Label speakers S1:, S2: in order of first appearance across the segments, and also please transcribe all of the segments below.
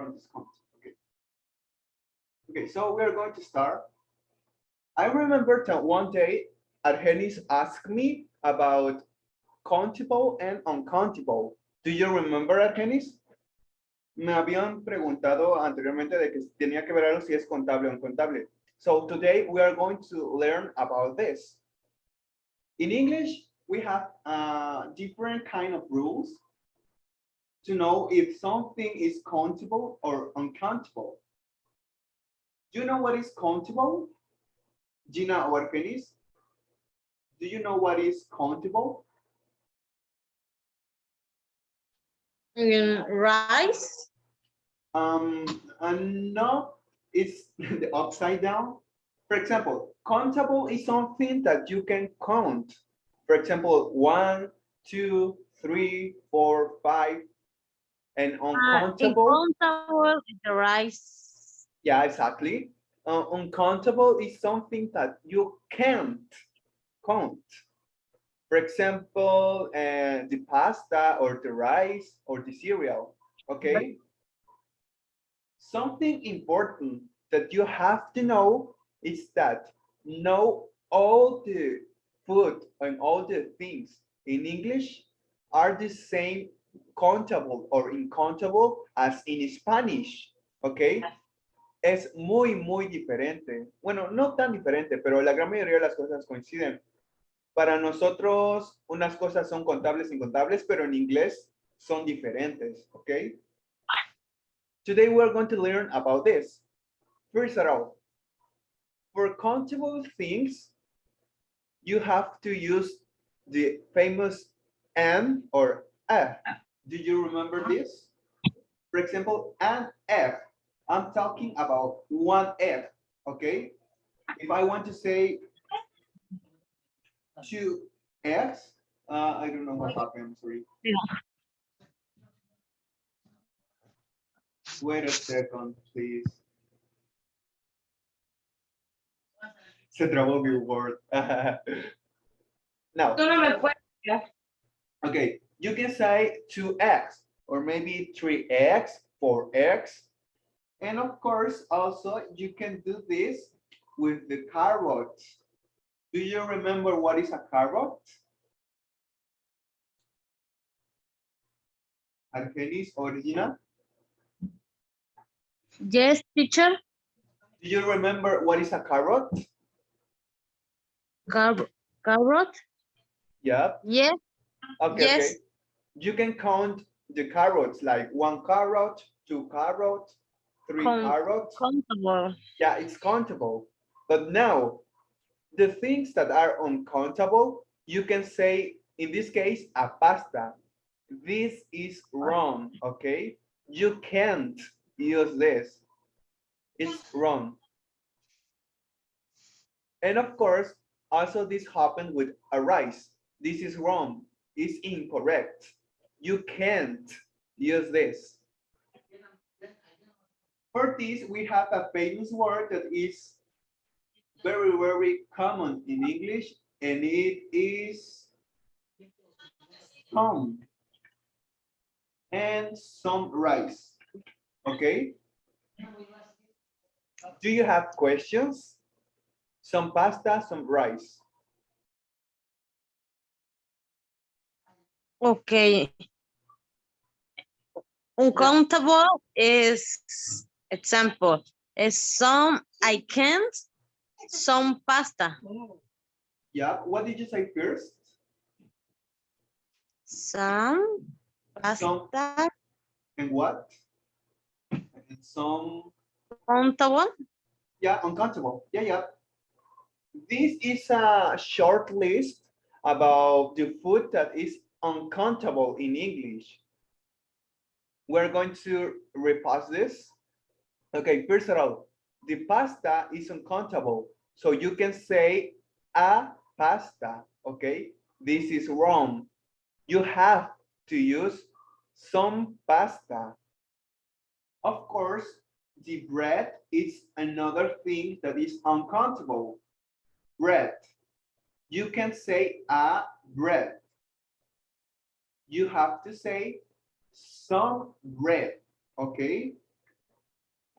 S1: from this content. Okay. Okay, so we are going to start. I remember that one day Argenis asked me about countable and uncountable. Do you remember, Argenis? Me habían preguntado anteriormente de que tenía que ver algo si es contable o incontable. So today we are going to learn about this. In English, we have different kind of rules to know if something is countable or uncountable. Do you know what is countable? Gina or Argenis? Do you know what is countable?
S2: Rice.
S1: And no, it's the upside down. For example, countable is something that you can count. For example, 1, 2, 3, 4, 5. And uncountable.
S2: Uncountable is the rice.
S1: Yeah, exactly. Uncountable is something that you can't count. For example, the pasta or the rice or the cereal. Okay. Something important that you have to know is that know all the food and all the things in English are the same countable or uncountable as in Spanish, okay? Es muy, muy diferente. Bueno, no tan diferente, pero la gran mayoría de las cosas coinciden. Para nosotros, unas cosas son contables e incontables, pero en inglés son diferentes, okay? Today we're going to learn about this. First of all, for countable things, you have to use the famous and or F. Do you remember this? For example, an F. I'm talking about one F, okay? If I want to say two Fs, I don't know what happened, I'm sorry. Wait a second, please. Se trabó mi word. Now, okay, you can say 2x or maybe 3x, 4x. And of course, also you can do this with the carrot. Do you remember what is a carrot? Argenis, Original?
S2: Yes, teacher.
S1: Do you remember what is a carrot?
S2: Carrot.
S1: Yeah.
S2: Yes.
S1: Okay,
S2: Yes.
S1: okay. You can count the carrots like 1 carrot, 2 carrots, 3 carrots.
S2: Countable.
S1: Yeah, it's countable. But now, the things that are uncountable, you can say, in this case, a pasta. This is wrong, okay? You can't use this. It's wrong. And of course, also this happened with a rice. This is wrong. It's incorrect. You can't use this. For this, we have a famous word that is very, very common in English, and it is some and some rice. Okay? Do you have questions? Some pasta, some rice.
S2: Okay. Uncountable is example. Is some I can't, some pasta.
S1: Yeah, what did you say first?
S2: Some
S1: Some
S2: pasta.
S1: and what? And some,
S2: Countable.
S1: yeah, uncountable. Yeah, yeah. This is a short list about the food that is uncountable in English. We're going to repass this. Okay, first of all, the pasta is uncountable. So you can say a pasta, okay? This is wrong. You have to use some pasta. Of course, the bread is another thing that is uncountable. Bread. You can say a bread. You have to say some bread, okay?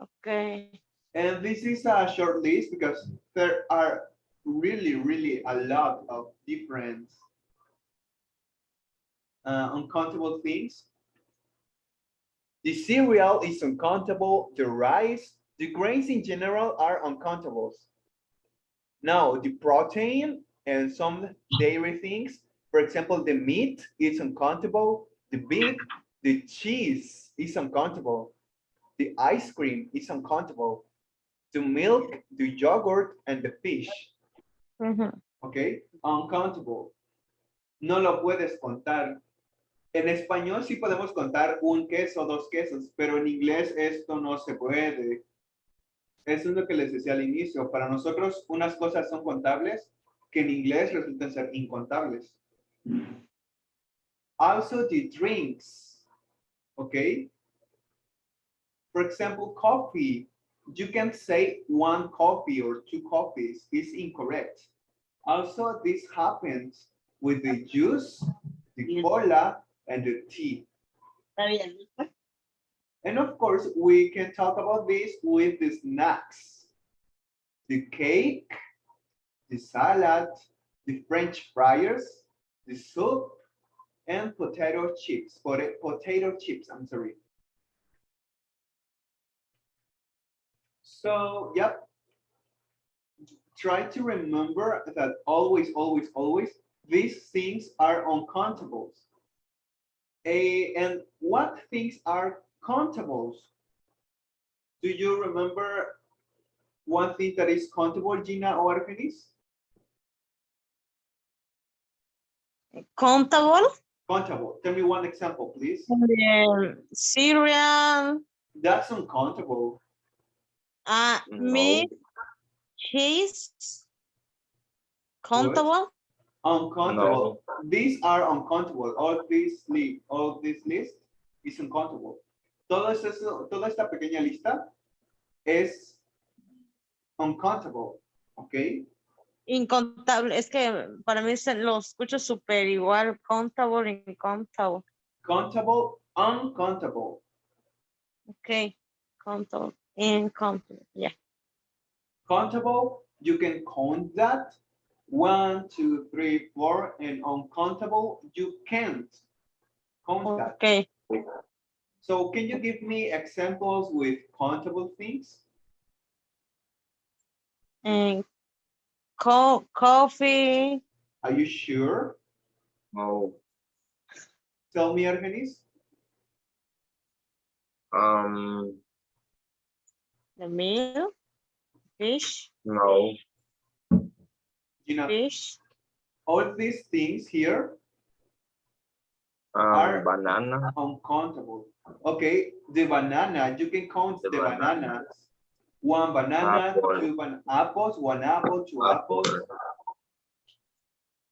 S2: Okay.
S1: And this is a short list because there are really a lot of different uncountable things. The cereal is uncountable, the rice, the grains in general are uncountables. Now, the protein and some dairy things, for example, the meat is uncountable, the beef, the cheese is uncountable, the ice cream is uncountable, the milk, the yogurt, and the fish,
S2: Mhm.
S1: okay? Uncountable. No lo puedes contar. En español sí podemos contar un queso, dos quesos, pero en inglés esto no se puede. Eso es lo que les decía al inicio. Para nosotros unas cosas son contables que en inglés resultan ser incontables. Also the drinks, okay? For example, coffee. You can say one coffee or two coffees. It's incorrect. Also, this happens with the juice, the cola, and the tea.
S2: Está bien.
S1: And of course, we can talk about this with the snacks. The cake, the salad, the French fries, the soup, and potato chips. Potato chips, I'm sorry. So, yep. Try to remember that always, these things are uncountables. And what things are countables? Do you remember one thing that is countable, Gina or Argenis?
S2: Countable.
S1: Countable. Tell me one example, please.
S2: Cereal.
S1: That's uncountable.
S2: Meat, cheese. Countable.
S1: Uncountable. These are uncountable. All this list is uncountable. Toda esta pequeña lista es uncountable. ¿Ok?
S2: Incontable. Es que para mí lo escucho súper igual. Countable, incontable.
S1: Countable, uncountable.
S2: Okay. Countable, incontable. Yeah.
S1: Countable, you can count that. 1, 2, 3, 4, and uncountable, you can't count that.
S2: Okay.
S1: So can you give me examples with countable things?
S2: And coffee.
S1: Are you sure?
S3: No.
S1: Tell me, Argenis.
S2: The meal. Fish.
S3: No.
S1: Gina,
S2: Fish.
S1: all these things here are
S3: Banana.
S1: uncountable. Okay, the banana, you can count the bananas. One banana,
S3: Apple.
S1: two apples, one apple, two apples.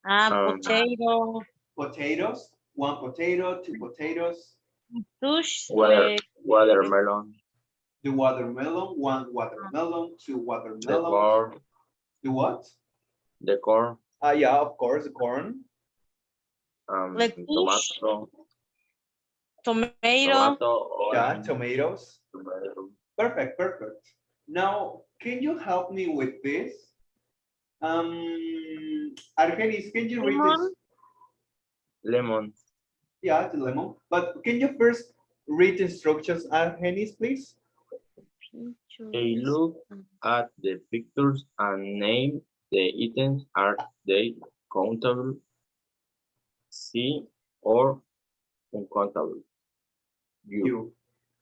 S2: Potato.
S1: Potatoes, one potato, two potatoes.
S2: Fish.
S3: Watermelon.
S1: The watermelon, one watermelon, two
S3: The
S1: watermelons.
S3: corn.
S1: The what?
S3: The corn.
S1: Yeah, of course, the corn.
S3: Tomato.
S2: Tomato.
S1: Yeah, tomatoes.
S3: Tomato.
S1: Perfect, perfect. Now, can you help me with this? Argenis, can you read this?
S3: Lemon.
S1: Yeah, the lemon. But can you first read the instructions, Argenis, please?
S3: A look at the pictures and name the items. Are they countable? C or uncountable?
S1: You.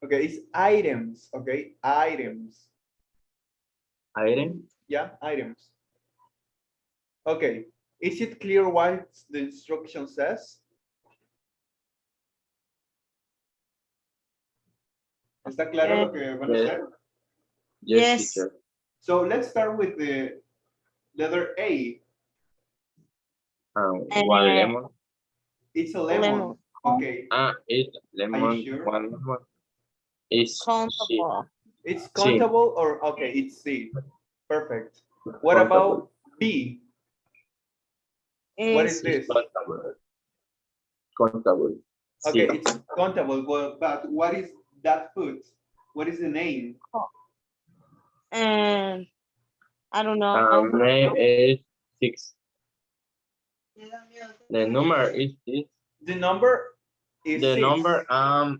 S1: Okay, it's items, okay? Items.
S3: Item.
S1: Yeah, items. Okay, is it clear what the instruction says? ¿Está claro lo que van a hacer?
S2: Yes.
S3: Teacher.
S1: So let's start with the letter A.
S3: One lemon.
S1: It's a lemon. Okay.
S3: It's lemon.
S1: Are you sure?
S3: One lemon. Is
S2: Countable.
S1: It's
S3: C.
S1: countable or okay, it's C. Perfect. What
S3: Countable.
S1: about B? What is this?
S3: Countable. Countable.
S1: Okay,
S3: C.
S1: it's countable, but what is that food? What is the name?
S2: And I don't know.
S3: Name is 6. The number is 6.
S1: The number is
S3: The
S1: 6,
S3: number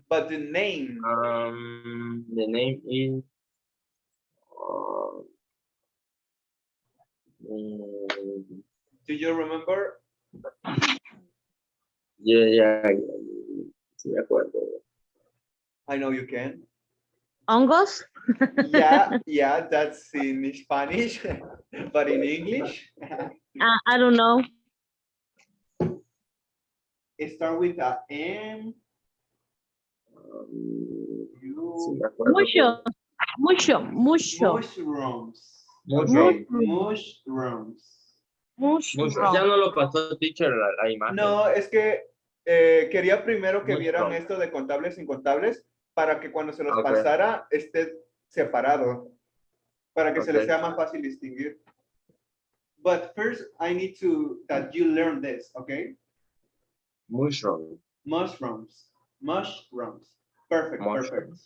S1: but the name.
S3: the name is mm,
S1: Do you remember?
S3: yeah, sí me acuerdo.
S1: I know you can.
S2: Hongos?
S1: Yeah, that's in Spanish, but in English,
S2: I don't know.
S1: it starts with a M.
S3: Sí
S1: U,
S3: me acuerdo.
S2: Mucho. Mucho. Mucho.
S1: mushrooms.
S3: Mushroom.
S1: Okay, mushrooms.
S2: Mucho.
S3: Ya no lo pasó, teacher, la imagen.
S1: No, es que quería primero que vieran
S3: Mushroom.
S1: esto de contables e incontables para que cuando se los
S3: Ok.
S1: pasara esté separado, para que se les
S3: Ok.
S1: sea más fácil distinguir. But first, I need that you learn this, okay?
S3: Mushroom.
S1: Mushrooms. Mushrooms. Perfect,
S3: Mushroom.
S1: perfect.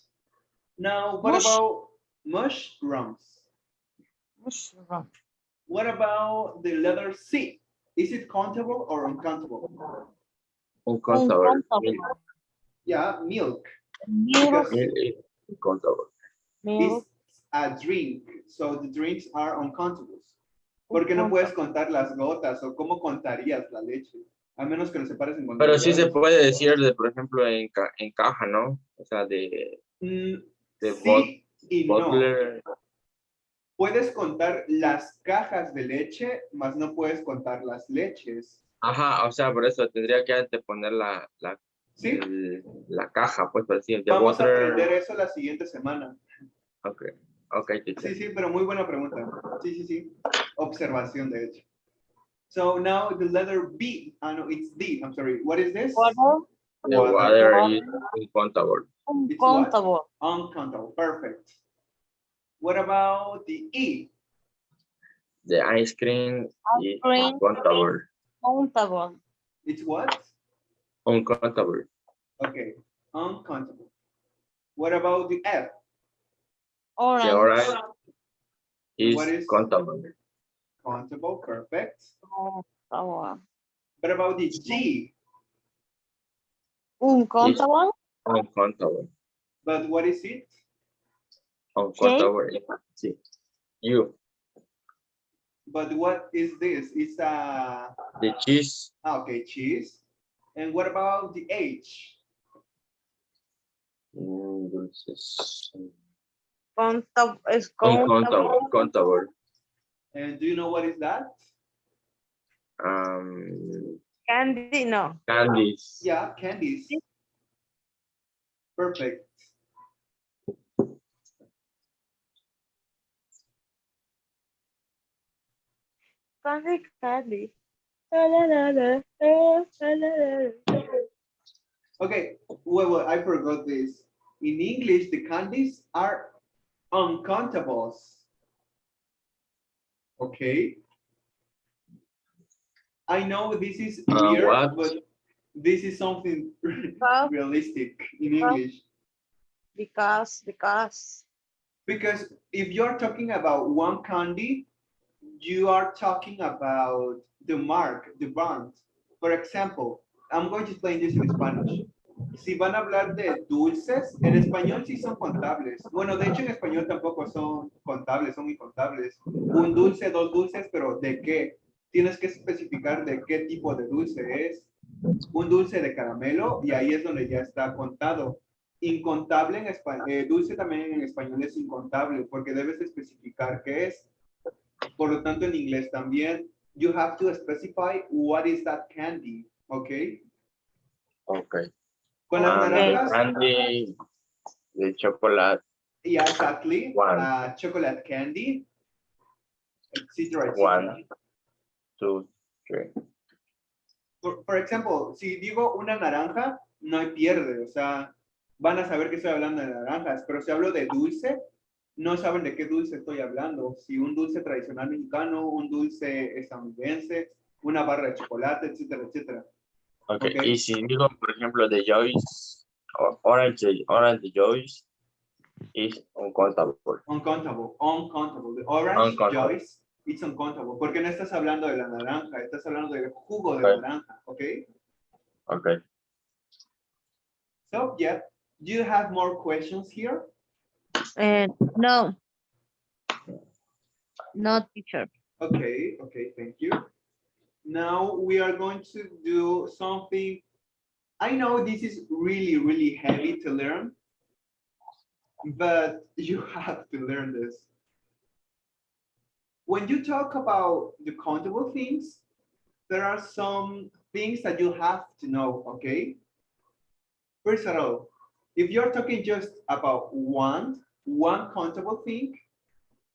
S1: Now, what
S2: Mush-
S1: about mushrooms?
S2: Mucho.
S1: What about the letter C? Is it countable or uncountable?
S3: Uncountable.
S2: Uncountable.
S1: Yeah, milk.
S2: Milk.
S1: Because
S3: Uncountable.
S2: Milk.
S1: it's a drink, so the drinks are uncountables. Porque no puedes contar las gotas o cómo contarías la leche, a menos que lo separes en
S3: Pero sí se
S1: contadores.
S3: puede decir, por ejemplo, en caja, ¿no? O sea, de
S1: Sí y no.
S3: bottler.
S1: Puedes contar las cajas de leche, mas no puedes contar las leches.
S3: Ajá, o sea, por eso tendría que anteponer
S1: ¿Sí?
S3: la caja, pues, por decir, de
S1: Vamos a
S3: bottler.
S1: aprender eso la siguiente semana.
S3: Ok, teacher.
S1: Sí, pero muy buena pregunta. Sí. Observación, de hecho. So now the letter B. No, it's D. I'm sorry. What is this?
S2: Water.
S3: The water is uncountable.
S1: It's what?
S2: Uncountable.
S1: Uncountable. Perfect. What about the E?
S3: The ice cream is
S2: cream.
S3: uncountable.
S2: Countable.
S1: It's what?
S3: Uncountable.
S1: Okay. Uncountable. What about the F?
S2: Orange.
S3: The orange is
S1: What is-
S3: countable.
S1: Countable. Perfect.
S2: Countable.
S1: What about the G?
S2: Uncountable.
S3: Uncountable.
S1: But what is it?
S3: Uncountable. Sí. You.
S1: But what is this? It's a...
S3: The cheese.
S1: Okay, cheese. And what about the H?
S3: Dulces.
S2: Countable. Es
S3: Uncountable.
S2: countable.
S3: Countable.
S1: And do you know what is that?
S2: Candy. No.
S3: Candies.
S1: Yeah, candies. Perfect.
S2: Candy.
S1: Okay, well, I forgot this. In English, the candies are uncountables. Okay. I know this is weird,
S3: What?
S1: but this is something realistic in English.
S2: Because.
S1: Because if you're talking about one candy, you are talking about the mark, the brand. For example, I'm going to explain this in Spanish. Si van a hablar de dulces, en español sí son contables. Bueno, de hecho en español tampoco son contables, son incontables. Un dulce, dos dulces, pero ¿de qué? Tienes que especificar de qué tipo de dulce es. Un dulce de caramelo y ahí es donde ya está contado. Incontable en español, dulce también en español es incontable porque debes especificar qué es. Por lo tanto, en inglés también, you have to specify what is that candy, ¿ok?
S3: Okay.
S1: Con las naranjas,
S3: Candy de chocolate.
S1: yeah, exactly.
S3: One.
S1: Chocolate candy, etc.
S3: One, two, three.
S1: Por ejemplo, si digo una naranja, no hay pierde, o sea, van a saber que estoy hablando de naranjas, pero si hablo de dulce, no saben de qué dulce estoy hablando. Si un dulce tradicional mexicano, un dulce estadounidense, una barra de chocolate, etcétera, etcétera.
S3: Okay. Y si digo, por ejemplo, de Joyce, orange Joyce, is uncountable.
S1: Uncountable, uncountable. The orange,
S3: Uncountable.
S1: Joyce, it's uncountable. Porque no estás hablando de la naranja, estás hablando del jugo de
S3: Okay.
S1: naranja, okay?
S3: Okay.
S1: So, yeah, do you have more questions here?
S2: No. No, teacher.
S1: Okay, okay, thank you. Now we are going to do something. I know this is really, really heavy to learn, but you have to learn this. When you talk about the countable things, there are some things that you have to know, okay? First of all, if you're talking just about one countable thing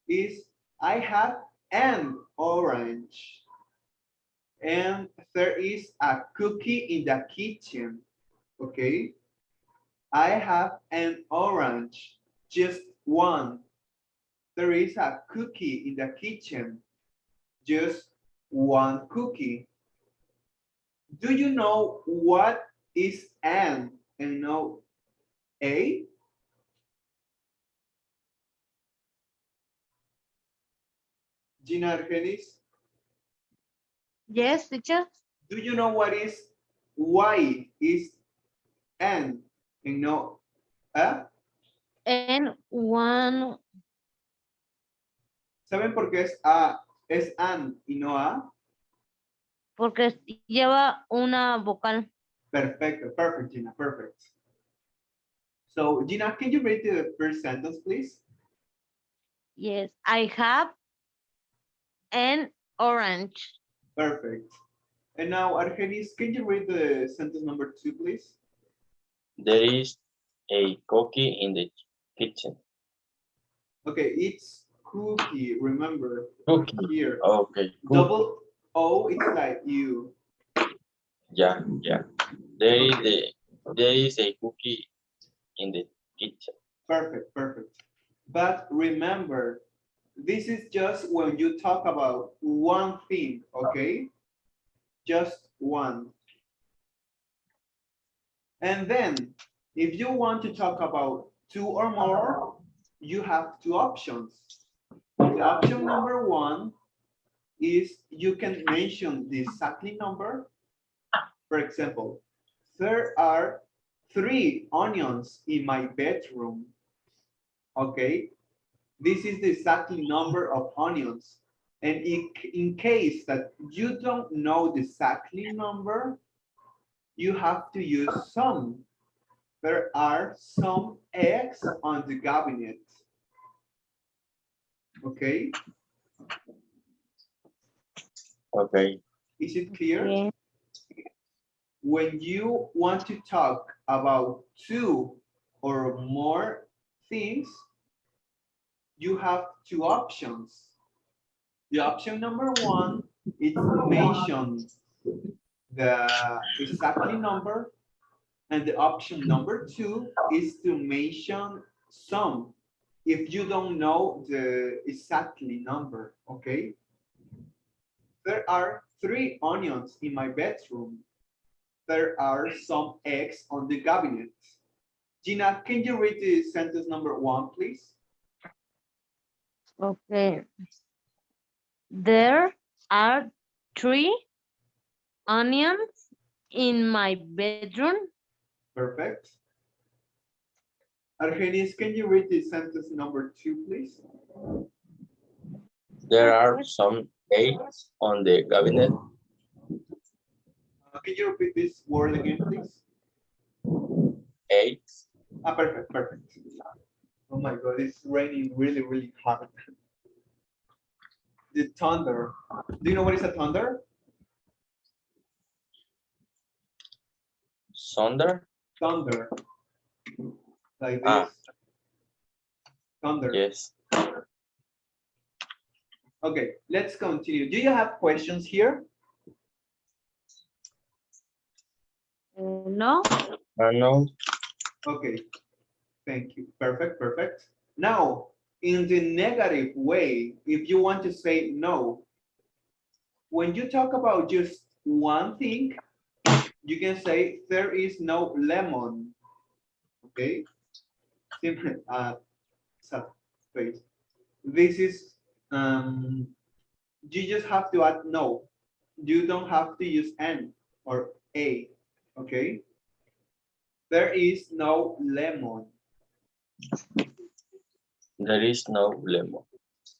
S1: is I have an orange. And there is a cookie in the kitchen, okay? I have an orange, just one. There is a cookie in the kitchen, just one cookie. Do you know what is an and know a? Gina Argenis,
S2: Yes, teacher.
S1: do you know what is why is an and no a?
S2: And one,
S1: ¿Saben por qué es a? Es an y no a?
S2: porque lleva una vocal.
S1: Perfecto, perfect, Gina, perfect. So, Gina, can you read the first sentence, please?
S2: Yes, I have an orange.
S1: Perfect. And now, Argenis, can you read the sentence number 2, please?
S3: There is a cookie in the kitchen.
S1: Okay, it's cookie, remember,
S3: Cookie.
S1: here.
S3: Okay. Cookie.
S1: Double O, it's like you.
S3: Yeah, yeah. There is a cookie in the kitchen.
S1: Perfect, perfect. But remember, this is just when you talk about one thing, okay? Just one. And then, if you want to talk about two or more, you have two options. The option number 1 is you can mention the exactly number. For example, there are 3 onions in my bedroom. Okay, this is the exactly number of onions. And in case that you don't know the exactly number, you have to use some. There are some eggs on the cabinet. Okay,
S3: Okay.
S1: is it clear?
S2: Yeah.
S1: When you want to talk about 2 or more things, you have 2 options. The option number 1 is mention the exactly number, and the option number 2 is to mention some if you don't know the exactly number, okay? There are 3 onions in my bedroom. There are some eggs on the cabinet. Gina, can you read the sentence number 1, please?
S2: Okay. There are 3 onions in my bedroom.
S1: Perfect. Argenis, can you read the sentence number 2, please?
S3: There are some eggs on the cabinet.
S1: Can you repeat this word again, please?
S3: Eggs.
S1: Ah, perfect, perfect. Oh my God, it's raining really, really hard. The thunder. Do you know what is a thunder?
S3: Thunder.
S1: Thunder. Like this.
S3: Ah.
S1: Thunder.
S3: Yes.
S1: Okay, let's continue. Do you have questions here?
S2: No.
S3: No.
S1: Okay, thank you. Perfect, perfect. Now, in the negative way, if you want to say no, when you talk about just one thing, you can say there is no lemon. Okay, sad face. This is, you just have to add no. You don't have to use N or A, okay? There is no lemon.
S3: There is no lemon.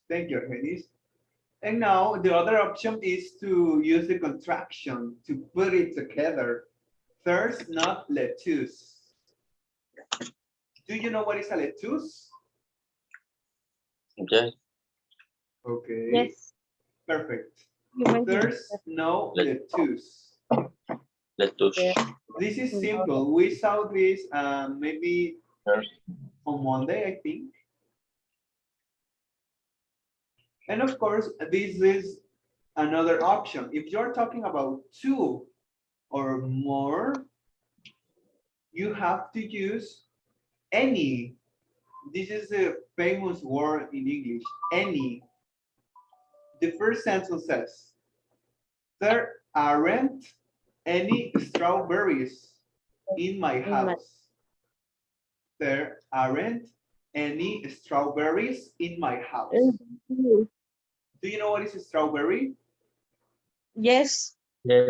S1: Thank you, Argenis. And now the other option is to use the contraction to put it together. There's not lettuce. Do you know what is a lettuce?
S3: Yes,
S1: Okay,
S2: Yes.
S1: perfect.
S2: You mentioned
S1: There's no lettuce.
S3: lettuce.
S1: This is simple. We saw this maybe
S3: There's
S1: on Monday, I think. And of course, this is another option. If you're talking about two or more, you have to use any. This is a famous word in English, any. The first sentence says, there aren't any strawberries in my house. There aren't any strawberries in my house.
S2: it.
S1: Do you know what is a strawberry?
S2: Yes.
S3: yes,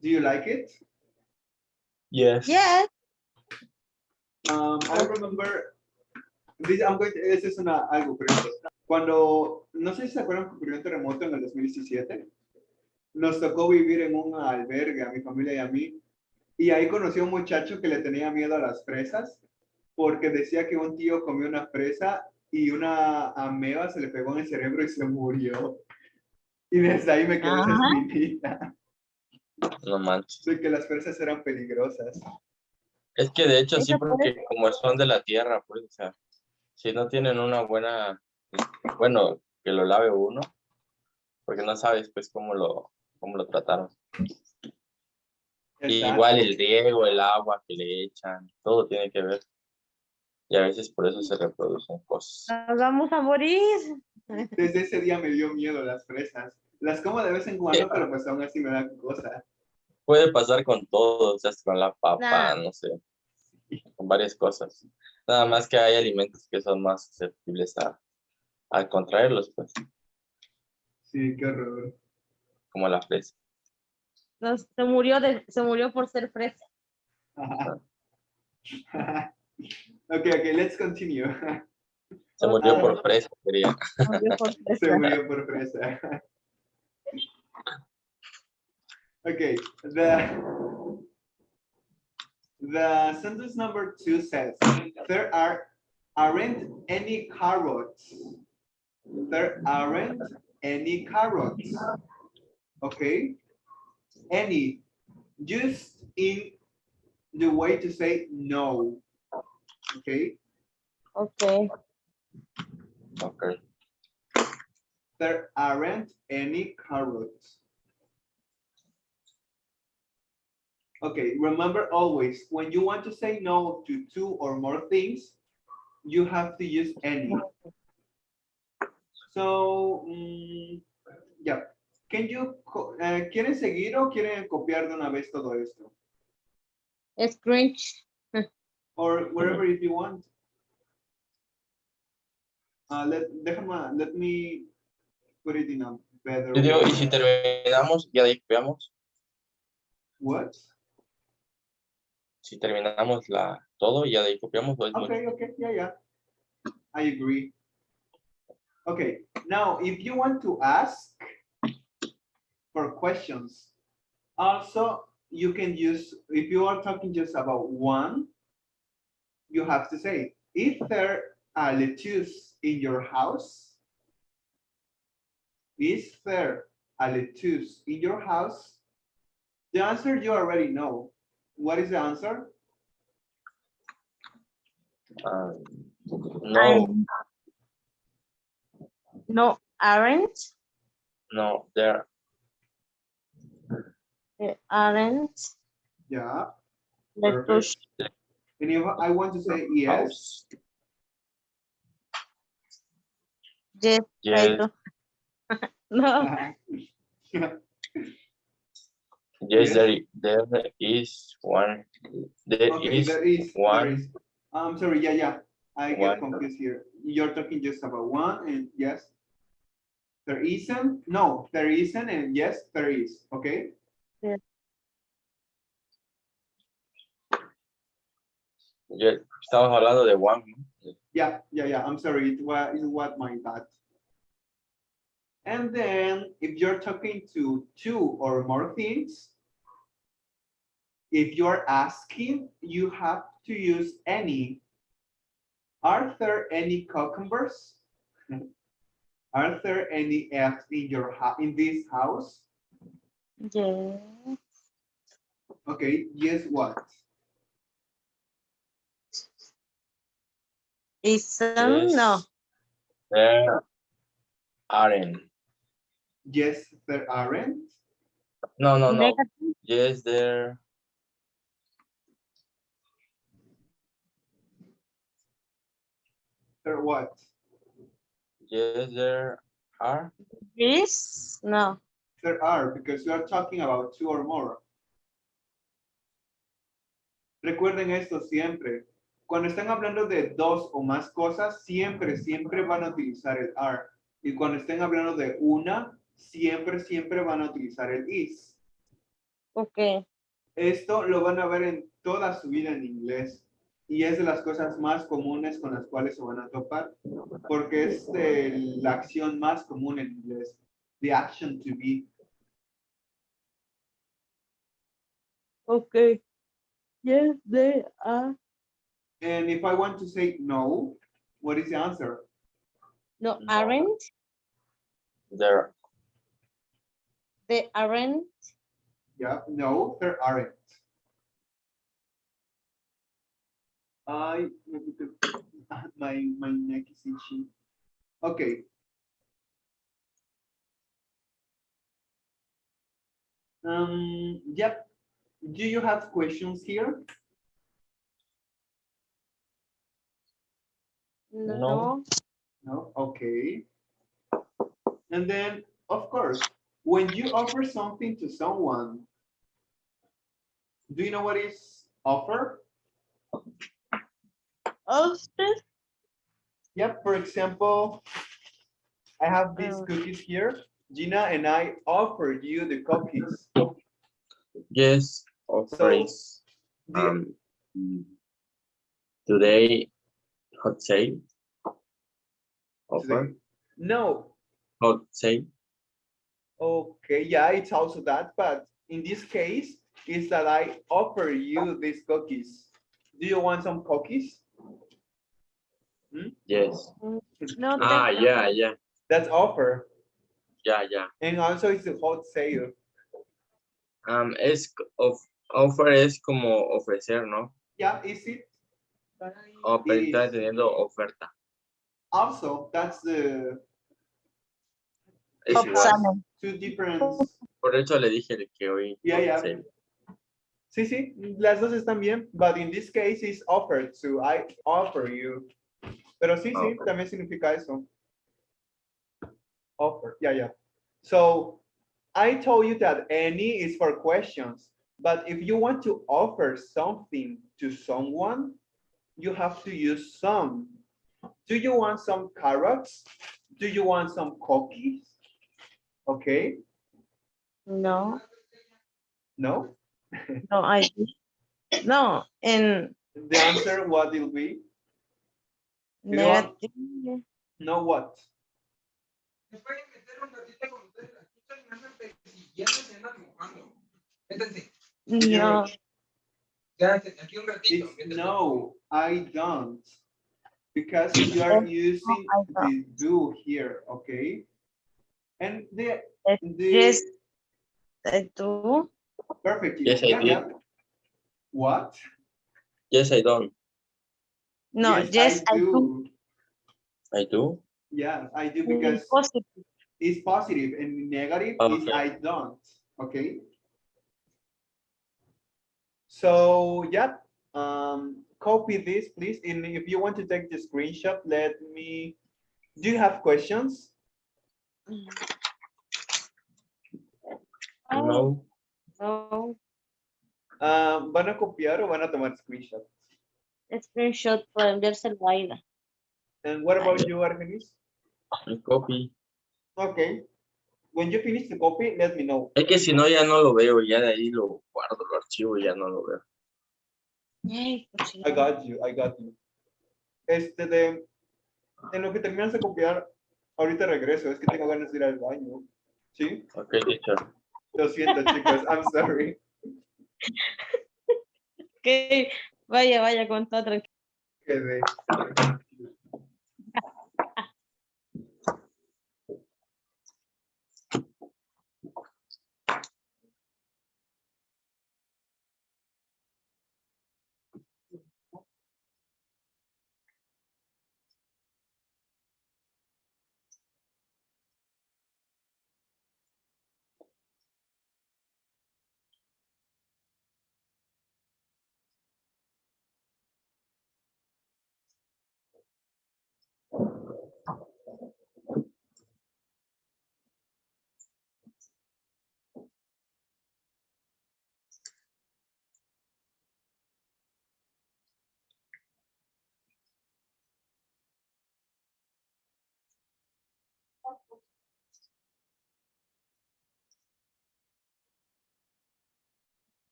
S1: Do you like it?
S3: yes.
S2: Yes.
S1: I remember, this es algo curioso. Cuando, no sé si se acuerdan que ocurrió un terremoto en el 2017, nos tocó vivir en un albergue a mi familia y a mí, y ahí conocí a un muchacho que le tenía miedo a las fresas, porque decía que un tío comió una fresa y una ameba se le pegó en el cerebro y se murió. Y desde ahí me quedó esa
S2: Ajá.
S1: espinita
S3: No manches.
S1: de que las fresas eran peligrosas.
S3: Es que de hecho sí,
S2: Esa puede
S3: porque como son de la tierra, pues, o sea, si no tienen una buena, bueno, que lo lave uno, porque no sabes pues cómo lo trataron. Y
S1: Exacto.
S3: igual el riego, el agua que le echan, todo tiene que ver. Y a veces por eso se reproducen cosas.
S2: Nos vamos a morir.
S1: Desde ese día me dio miedo las fresas. Las como de vez en cuando, pero pues aún así me dan cosas.
S3: Puede pasar con todo, o sea, con la papa,
S2: Nah.
S3: no sé, con varias cosas. Nada más que hay alimentos que son más susceptibles a contraerlos, pues,
S1: Sí, qué horror.
S3: como la fresa.
S2: Se murió por ser fresa.
S1: Okay, let's continue.
S3: Se murió
S1: Ah.
S3: por fresa, quería.
S2: Murió por
S1: Se
S2: fresa.
S1: murió por fresa. Okay, the sentence number 2 says, there aren't any carrots. There aren't any carrots. Okay? Any. Just in the way to say no. Okay?
S2: Okay.
S3: Okay.
S1: There aren't any carrots. Okay, remember always, when you want to say no to two or more things, you have to use any. So, yeah. ¿Quieren seguir o quieren copiar de una vez todo esto?
S2: Scrunch.
S1: Or wherever if you want. Let me put it in a better
S3: Yo digo,
S1: way.
S3: y si terminamos, ya de ahí veamos.
S1: What?
S3: Si terminamos todo, ya de ahí copiamos. ¿O es mucho?
S1: Okay, yeah. I agree. Okay, now if you want to ask for questions, also you can use, if you are talking just about one, you have to say, is there a lettuce in your house? Is there a lettuce in your house? The answer you already know. What is the answer?
S3: No,
S2: No, aren't.
S3: no, there.
S2: Aren't.
S1: Yeah.
S2: Lettuce.
S1: Perfect. And if I want to say yes,
S3: House.
S2: Yes.
S3: Yes.
S2: I do. No.
S3: Yes,
S1: Yes.
S3: there is one. There
S1: okay,
S3: is
S1: there is.
S3: one.
S1: I'm sorry, yeah. I get confused here. You're talking just about one, and yes, there isn't. No, there isn't, and yes, there is. Okay.
S3: Ya estamos hablando de one. ¿No?
S1: Yeah. I'm sorry. It was my bad. And then if you're talking to two or more things, if you're asking, you have to use any. Are there any cucumbers? Are there any eggs in this house?
S2: Yes.
S1: Okay, yes, what?
S2: Isn't, no.
S3: There aren't.
S1: Yes, there aren't.
S3: No.
S2: Negative.
S3: Yes, there.
S1: There what?
S3: Yes, there are.
S2: Yes, no.
S1: There are, because we are talking about two or more. Recuerden esto siempre. Cuando están hablando de dos o más cosas, siempre van a utilizar el are. Y cuando estén hablando de una, siempre van a utilizar el is.
S2: Ok.
S1: Esto lo van a ver en toda su vida en inglés. Y es de las cosas más comunes con las cuales se van a topar. Porque es la acción más común en inglés. The action to be.
S2: Ok. Yes, they are.
S1: And if I want to say no, what is the answer?
S2: No,
S3: No.
S2: aren't.
S3: There.
S2: They aren't.
S1: Yeah, no, there aren't. My neck is itchy. Okay. Yep. Do you have questions here?
S2: No.
S1: No. Okay. And then, of course, when you offer something to someone, do you know what is offer?
S2: Often.
S1: Yep. For example, I have these cookies here. Gina and I offered you the cookies.
S3: Yes, offer is today hot sale. Offer.
S1: Today. No.
S3: Hot sale.
S1: Okay, yeah, it's also that, but in this case, is that I offer you these cookies. Do you want some cookies?
S3: Yes.
S2: No,
S3: Yeah.
S1: That's offer.
S3: Yeah.
S1: And also it's a hot sale.
S3: Offer es como ofrecer, ¿no?
S1: Yeah, is it?
S3: Pero
S1: It
S3: está
S1: is.
S3: teniendo oferta.
S1: Also, that's the
S3: Es igual.
S1: two different.
S3: Por eso le dije que hoy.
S1: Yeah.
S3: sale.
S1: Sí, las dos están bien, but in this case it's offered, so I offer you. Pero sí, también significa eso. Offer, yeah. So I told you that any is for questions, but if you want to offer something to someone, you have to use some. Do you want some carrots? Do you want some cookies? Okay.
S2: No.
S1: No?
S2: No, no, in
S1: The answer, what will be?
S2: negative.
S1: No what?
S2: No.
S1: It's no, I don't. Because you are using the do here, okay? And
S2: Yes, I do.
S1: Perfect.
S3: Yes, I do.
S1: What?
S3: Yes, I don't.
S2: No, yes, I do.
S3: I do?
S1: Yeah, I do because it's positive and negative is I don't, okay? So, yeah, copy this, please. And if you want to take the screenshot, let me, do you have questions?
S3: No.
S2: No.
S1: ¿Van a copiar o van a tomar screenshot?
S2: screenshot para enviárselo a Aida.
S1: And what about you, Argenis?
S3: El copy.
S1: Okay. When you finish the copy, let me know.
S3: Es que si no, ya no lo veo, ya de ahí lo guardo, lo archivo y ya no lo veo.
S2: Ay, cochino.
S1: I got you, I got you. En lo que terminas de copiar, ahorita regreso, es que tengo ganas de ir al baño. ¿Sí?
S3: Ok, teacher.
S1: Lo siento, chicos, I'm sorry.
S2: Ok, vaya, vaya, con toda tranquilidad.
S1: Quedé.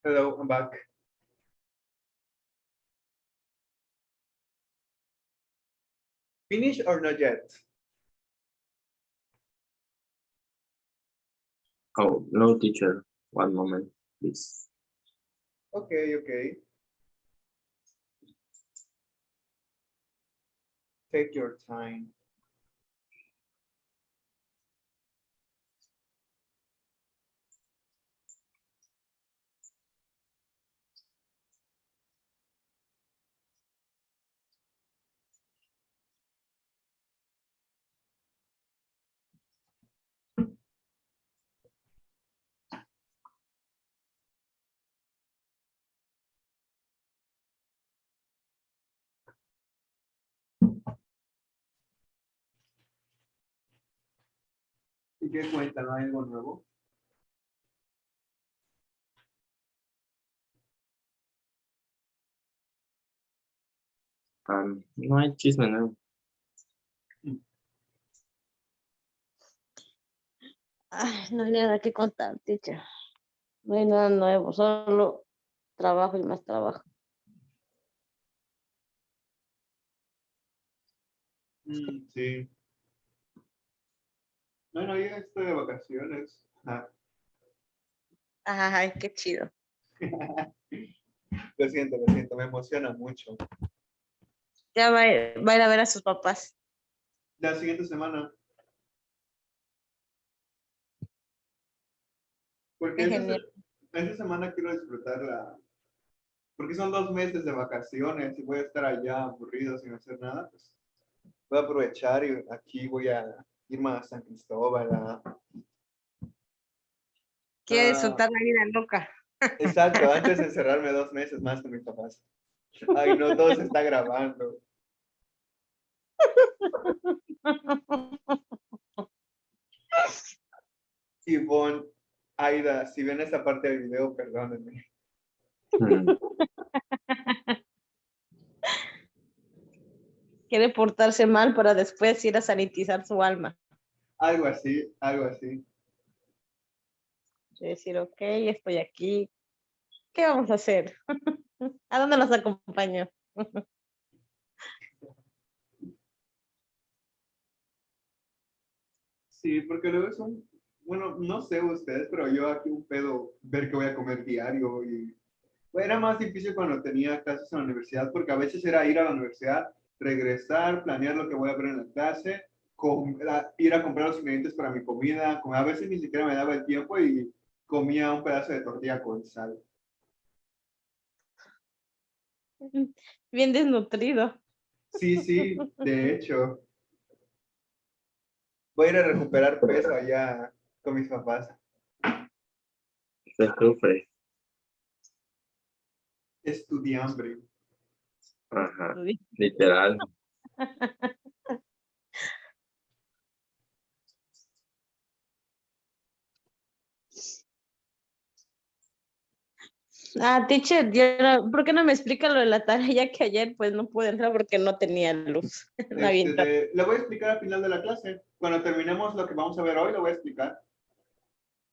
S1: Hello, I'm back. Finish or not yet?
S3: Oh, no, teacher. One moment, please.
S1: Okay, okay. Take your time. ¿Y qué cuenta? ¿No hay algo nuevo?
S3: No hay chisme, ¿no?
S2: Ay, no hay nada que contar, teacher. No hay nada nuevo, solo trabajo y más trabajo.
S1: Sí. Bueno, ya estoy de vacaciones. Ajá.
S2: Ay, qué chido.
S1: Lo siento, me emociona mucho.
S2: Ya va a ir a ver a sus papás.
S1: La siguiente semana, porque
S2: Qué genial.
S1: esta semana quiero disfrutarla, porque son 2 meses de vacaciones y voy a estar allá aburrido sin hacer nada, pues voy a aprovechar y aquí voy a irme a San Cristóbal.
S2: Quiere disfrutar la vida loca.
S1: Exacto, antes de encerrarme 2 meses más con mis papás. Ay, no, todo se está grabando. Ivonne, Aida, si ven esta parte del video, perdónenme.
S3: Mm.
S2: Quiere portarse mal para después ir a sanitizar su alma.
S1: Algo así, algo así.
S2: Y decir, ok, estoy aquí. ¿Qué vamos a hacer? ¿A dónde los acompaño?
S1: Sí, porque luego es bueno, no sé ustedes, pero yo aquí un pedo ver qué voy a comer diario y era más difícil cuando tenía clases en la universidad, porque a veces era ir a la universidad, regresar, planear lo que voy a ver en la clase, ir a comprar los ingredientes para mi comida, a veces ni siquiera me daba el tiempo y comía un pedazo de tortilla con sal.
S2: Bien desnutrido.
S1: Sí, sí, de hecho, voy a ir a recuperar peso allá con mis papás.
S3: Se sufre.
S1: Estudiambre.
S3: Ajá. Literal.
S2: Ah, teacher, ¿por qué no me explica lo de la tarea? Ya que ayer pues no pude entrar porque no tenía luz. No había internet.
S1: Le voy a explicar al final de la clase. Cuando terminemos lo que vamos a ver hoy, lo voy a explicar.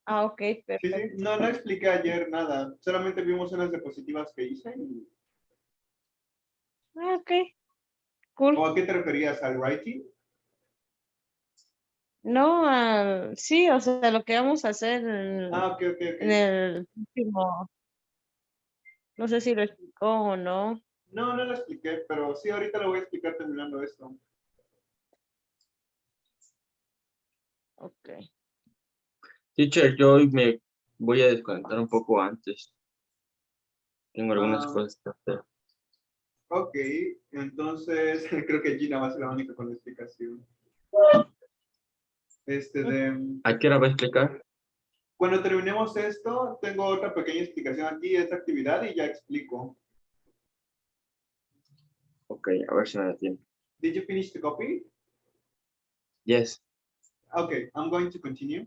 S2: Ah, ok,
S1: Sí, sí.
S2: perfecto.
S1: No, no expliqué ayer nada. Solamente vimos unas diapositivas que hice.
S2: Ah, ok, cool.
S1: ¿O a qué te referías? ¿Al writing?
S2: No, sí, o sea, lo que vamos a hacer
S1: Ah, ok, ok,
S2: en
S1: ok.
S2: el último, no sé si lo explicó o no.
S1: No, no lo expliqué, pero sí, ahorita lo voy a explicar terminando esto.
S2: Ok.
S3: Teacher, yo hoy me voy a desconectar un poco antes. Tengo algunas
S1: Ah,
S3: cosas que hacer.
S1: ok, entonces creo que Gina va a ser la única con la explicación.
S3: ¿A qué hora va a explicar?
S1: Cuando terminemos esto, tengo otra pequeña explicación aquí de esta actividad y ya explico.
S3: Ok, a ver si me da tiempo.
S1: Did you finish the copy?
S3: Yes.
S1: Okay, I'm going to continue.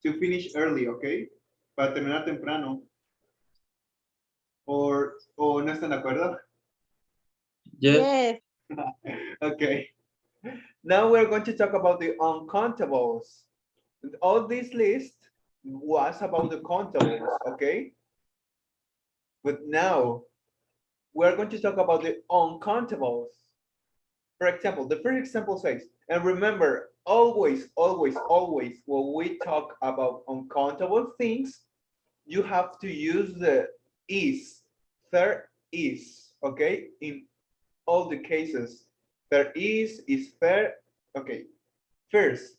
S1: To finish early, okay? Para terminar temprano. ¿O no están de acuerdo?
S3: Yes.
S2: Yes.
S1: Okay. Now we're going to talk about the uncountables. All this list was about the countables, okay? But now we're going to talk about the uncountables. For example, the first example says, and remember, always, always, always, when we talk about uncountable things, you have to use the is. There is, okay? In all the cases, there is there. Okay, first,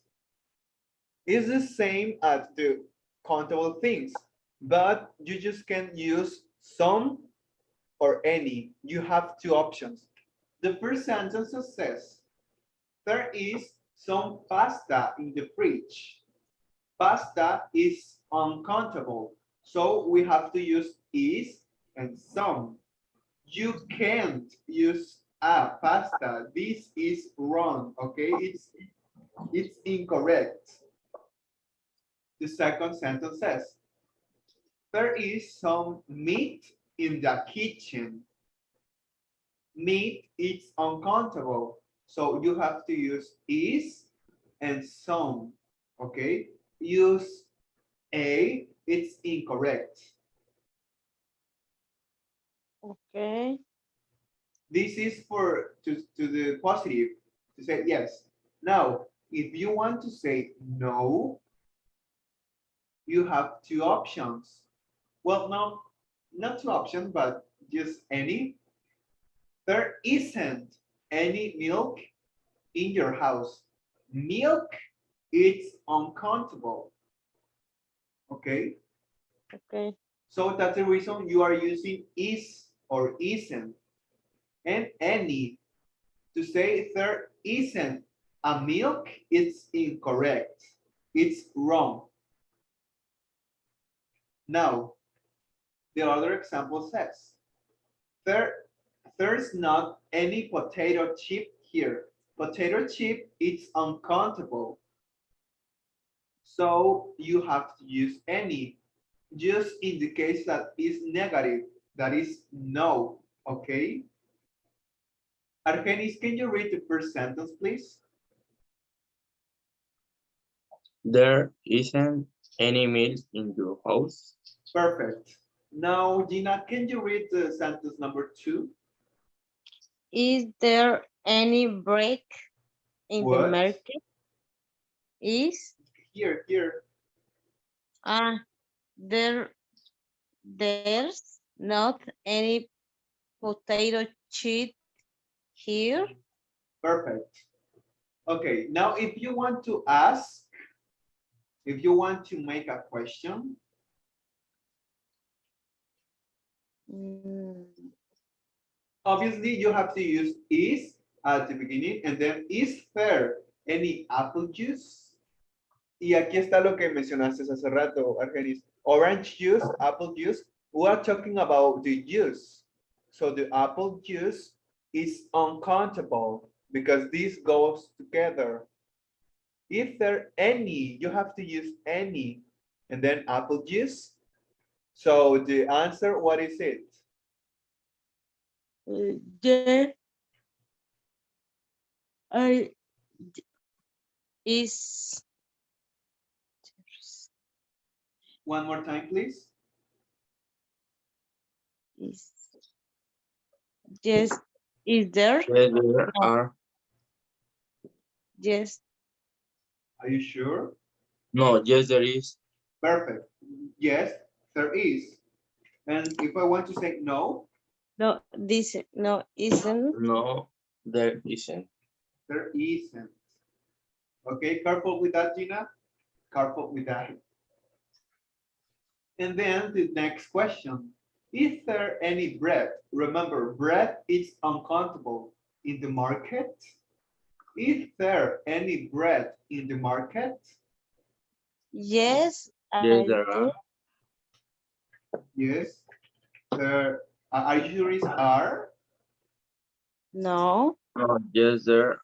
S1: is the same as the countable things, but you just can use some or any. You have two options. The first sentence says, there is some pasta in the fridge. Pasta is uncountable, so we have to use is and some. You can't use pasta. This is wrong, okay? It's incorrect. The second sentence says, there is some meat in the kitchen. Meat is uncountable. So you have to use is and some. Okay? Use a, it's incorrect.
S2: Okay.
S1: This is for to the positive, to say yes. Now, if you want to say no, you have two options. Well, no, not two options, but just any. There isn't any milk in your house. Milk, it's uncountable. Okay?
S2: Okay.
S1: So that's the reason you are using is or isn't. And any. To say there isn't a milk, it's incorrect. It's wrong. Now, the other example says, there's not any potato chip here. Potato chip, it's uncountable. So you have to use any. Just in the case that is negative, that is no, okay? Argenis, can you read the first sentence, please?
S3: There isn't any milk in your house.
S1: Perfect. Now, Gina, can you read the sentence number 2?
S2: Is there any break in the
S1: What?
S2: market? Is
S1: Here.
S2: there's not any potato chip here?
S1: Perfect. Okay, now if you want to ask, if you want to make a question,
S2: Mm,
S1: obviously you have to use is at the beginning and then is there any apple juice? Y aquí está lo que mencionaste hace rato, Argenis. Orange juice, apple juice. We are talking about the juice. So the apple juice is uncountable because this goes together. If there any, you have to use any and then apple juice. So the answer, what is it?
S2: there are is
S1: One more time, please.
S2: is yes is there?
S3: Yes, there are.
S2: Yes.
S1: Are you sure?
S3: No, yes, there is.
S1: Perfect. Yes, there is. And if I want to say no,
S2: No, this no isn't.
S3: No, there isn't.
S1: there isn't. Okay, careful with that, Gina. Careful with that. And then the next question. Is there any bread? Remember, bread is uncountable in the market. Is there any bread in the market?
S2: Yes,
S3: Yes,
S2: I
S3: there
S2: do.
S3: are.
S1: Yes. There are you sure it's are?
S2: No,
S3: No, yes, there.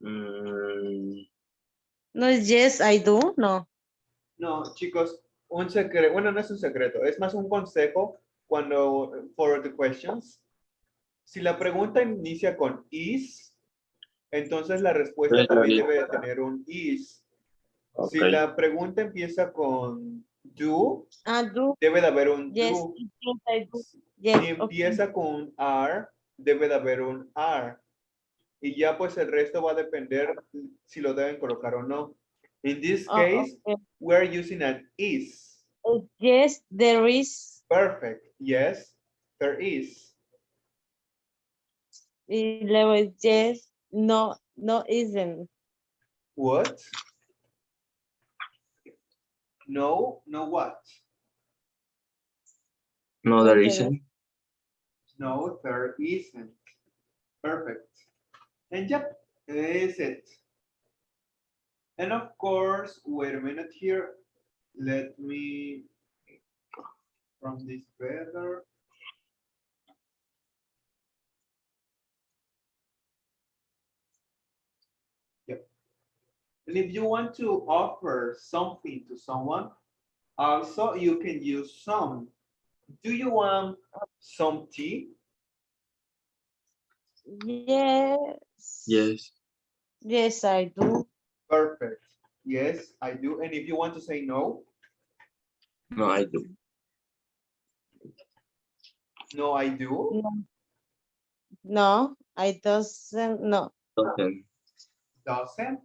S3: Mm,
S2: no, yes, I do. No.
S1: No, chicos, un secreto, bueno, no es un secreto, es más un consejo cuando, for the questions. Si la pregunta inicia con is, entonces la respuesta
S3: yes, there
S1: también
S3: is.
S1: debe de tener un is. Si
S3: Okay.
S1: la pregunta empieza con do,
S2: I do.
S1: debe de haber un
S2: Yes,
S1: do.
S2: yes, I do.
S1: Si
S2: Yes, okay.
S1: empieza con un are, debe de haber un are. Y ya pues el resto va a depender si lo deben colocar o no. In this
S2: Oh,
S1: case,
S2: okay.
S1: we're using an is.
S2: Yes, there is.
S1: Perfect. Yes, there is.
S2: Y luego yes, no, no isn't.
S1: What? No, no what?
S3: No, there isn't.
S1: No, there isn't. Perfect. And yep, is it. And of course, wait a minute here. Let me from this better. And if you want to offer something to someone, also you can use some. Do you want some tea?
S2: Yes.
S3: Yes.
S2: Yes, I do.
S1: Perfect. Yes, I do. And if you want to say no,
S3: No, I do.
S1: no, I do.
S2: No, no, I doesn't. No,
S3: Doesn't.
S1: Doesn't.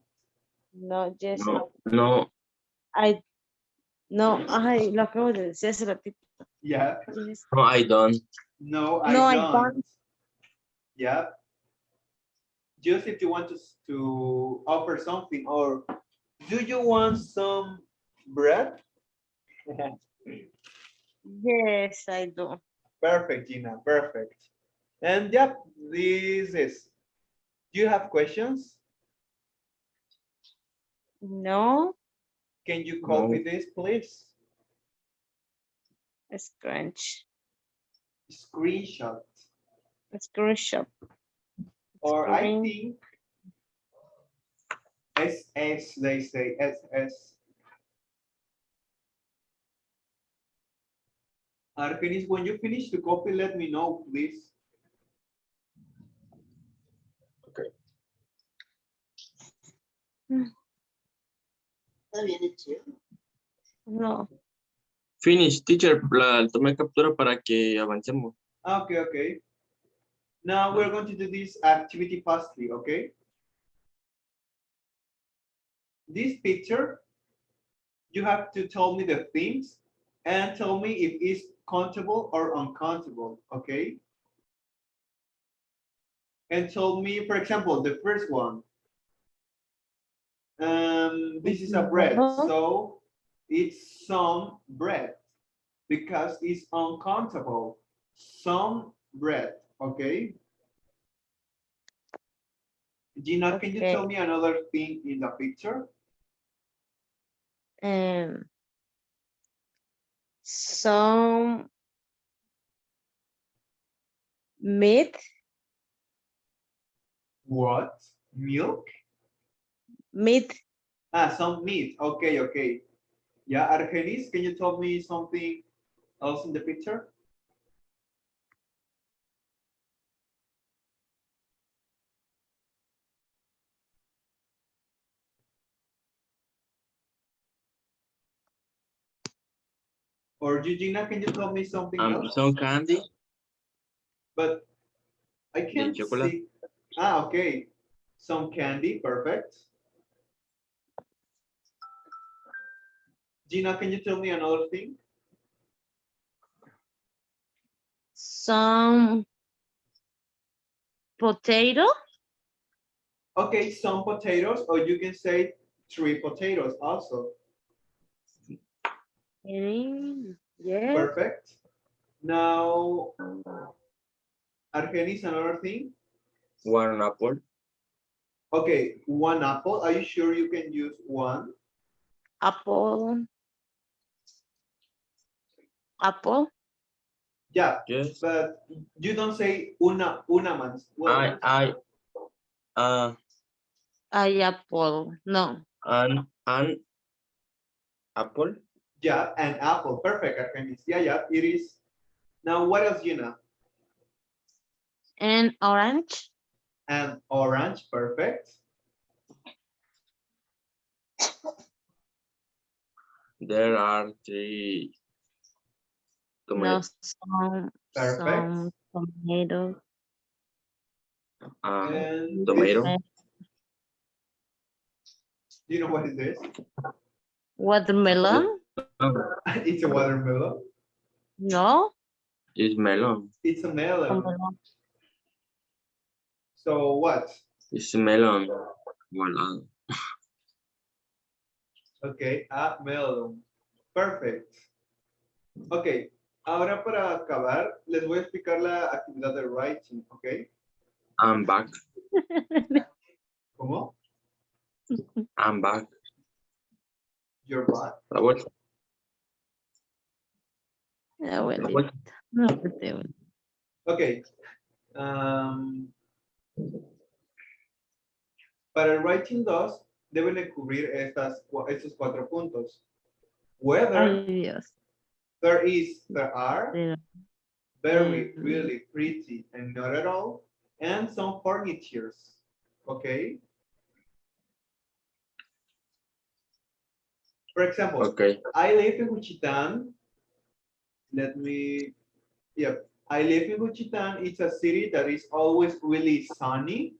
S2: no, yes,
S3: No. No.
S2: I, no, ay, lo acabo de decir hace ratito.
S1: Yeah.
S2: Yes.
S3: No, I don't.
S1: No, I
S2: No, I
S1: don't.
S2: don't.
S1: Yeah. Just if you want to offer something, or do you want some bread?
S2: Yes, I do.
S1: Perfect, Gina. Perfect. And yep, this is. Do you have questions?
S2: No,
S1: Can you
S3: No.
S1: copy this, please?
S2: scrunch,
S1: Screenshot.
S2: screenshot,
S1: Or I
S2: screen.
S1: think SS, they say SS. Argenis, when you finish the copy, let me know, please.
S3: Okay.
S4: Está bien hecho.
S2: No,
S3: Finish, teacher. La tomé captura para que avancemos.
S1: Okay, okay. Now we're going to do this activity fastly, okay? This picture, you have to tell me the things and tell me if it's countable or uncountable, okay? And tell me, for example, the first one. This is a bread, so it's some bread because it's uncountable. Some bread, okay? Gina, can you
S2: okay.
S1: tell me another thing in the picture?
S2: Some meat,
S1: What? Milk?
S2: meat,
S1: Ah, some meat. Okay, okay. Yeah, Argenis, can you tell me something else in the picture? Or Eugenia, can you tell me something else?
S3: Some candy.
S1: But I can't
S3: chocolate.
S1: see. Ah, okay. Some candy, perfect. Gina, can you tell me another thing?
S2: some potato,
S1: Okay, some potatoes, or you can say 3 potatoes also.
S2: yes,
S1: Perfect. Now, Argenis, another thing.
S3: One apple.
S1: Okay, 1 apple. Are you sure you can use 1?
S2: apple, apple,
S1: Yeah,
S3: Yes.
S1: but you don't say una man. Well,
S2: ay, apple, no,
S3: An apple.
S1: yeah, an apple. Perfect, Argenis. Yeah, yeah, it is. Now, what else, Gina?
S2: and orange,
S1: An orange. Perfect.
S3: There are 3
S2: no,
S3: tomatoes.
S1: Perfect.
S2: some tomato,
S1: And
S3: Tomato.
S1: this, do you know what is this?
S2: watermelon,
S1: It's a watermelon.
S2: no,
S3: It's melon.
S1: It's a melon.
S2: watermelon.
S1: So what?
S3: It's melon. Voila.
S1: Okay, a melon. Perfect. Ok, ahora para acabar, les voy a explicar la actividad de writing, ¿ok?
S3: I'm back.
S1: ¿Cómo?
S3: I'm back.
S1: Your butt.
S3: La vuelta.
S2: Abuelita, no,
S1: Ok. Para el writing 2, deben de cubrir estos 4 puntos. Whether,
S2: Ay, Dios.
S1: there are,
S2: Pero-
S1: very, really, pretty, and not at all, and some furnitures. Okay? For example,
S3: Ok.
S1: I live in Juchitán. I live in Juchitán. It's a city that is always really sunny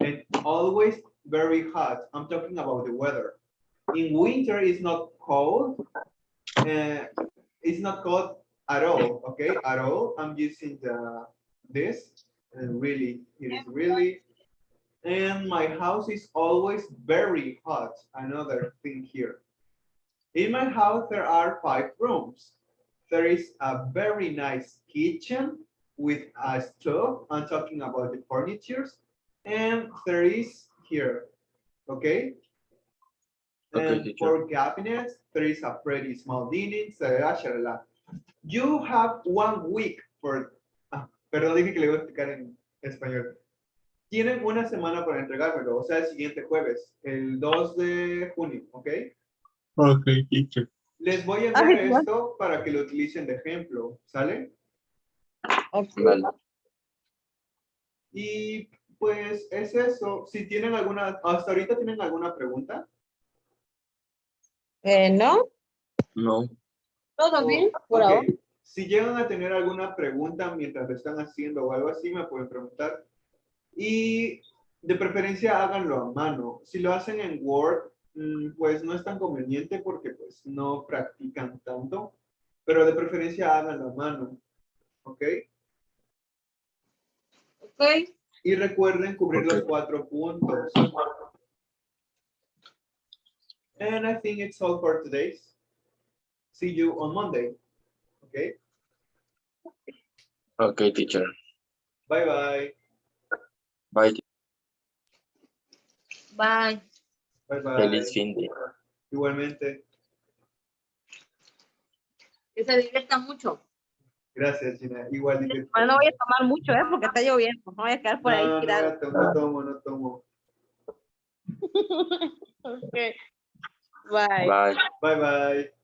S1: and always very hot. I'm talking about the weather. In winter, it's not cold. It's not cold at all, okay? At all. I'm using this, and really, it is really. And my house is always very hot. Another thing here. In my house, there are 5 rooms. There is a very nice kitchen with a stove. I'm talking about the furnitures. And there is here, okay?
S3: Okay,
S1: And
S3: teacher.
S1: for cabinets, there is a pretty small dining, shalala. You have 1 week for... perdón, dije que le voy a explicar en español. Tienen una semana para entregármelo, o sea, el siguiente jueves, el 2 de junio, ¿ok?
S3: Ok, teacher.
S1: Les voy a enviar
S2: Ay, igual.
S1: esto para que lo utilicen de ejemplo, ¿sale?
S2: Ok.
S3: Vale.
S1: Y pues es eso. Si tienen alguna, hasta ahorita tienen alguna pregunta.
S2: ¿No?
S3: No.
S2: ¿Todo bien? Por
S1: Ok.
S2: ahora.
S1: Si llegan a tener alguna pregunta mientras lo están haciendo o algo así, me pueden preguntar. Y de preferencia háganlo a mano. Si lo hacen en Word, pues no es tan conveniente porque pues no practican tanto. Pero de preferencia háganlo a mano. ¿Ok?
S2: Ok.
S1: Y recuerden cubrir
S3: Ok.
S1: los 4 puntos. And I think it's all for today. See you on Monday. Okay?
S3: Ok, teacher.
S1: Bye bye.
S3: Bye.
S2: Bye.
S1: Bye bye.
S3: Feliz fin de.
S1: Igualmente.
S2: Que se diviertan mucho.
S1: Gracias, Gina. Igual.
S2: Pero no voy a tomar mucho, porque está lloviendo. No voy a quedar por ahí
S1: No,
S2: tirado.
S1: no tomo.
S2: Ok. Bye.
S3: Bye.
S1: Bye bye.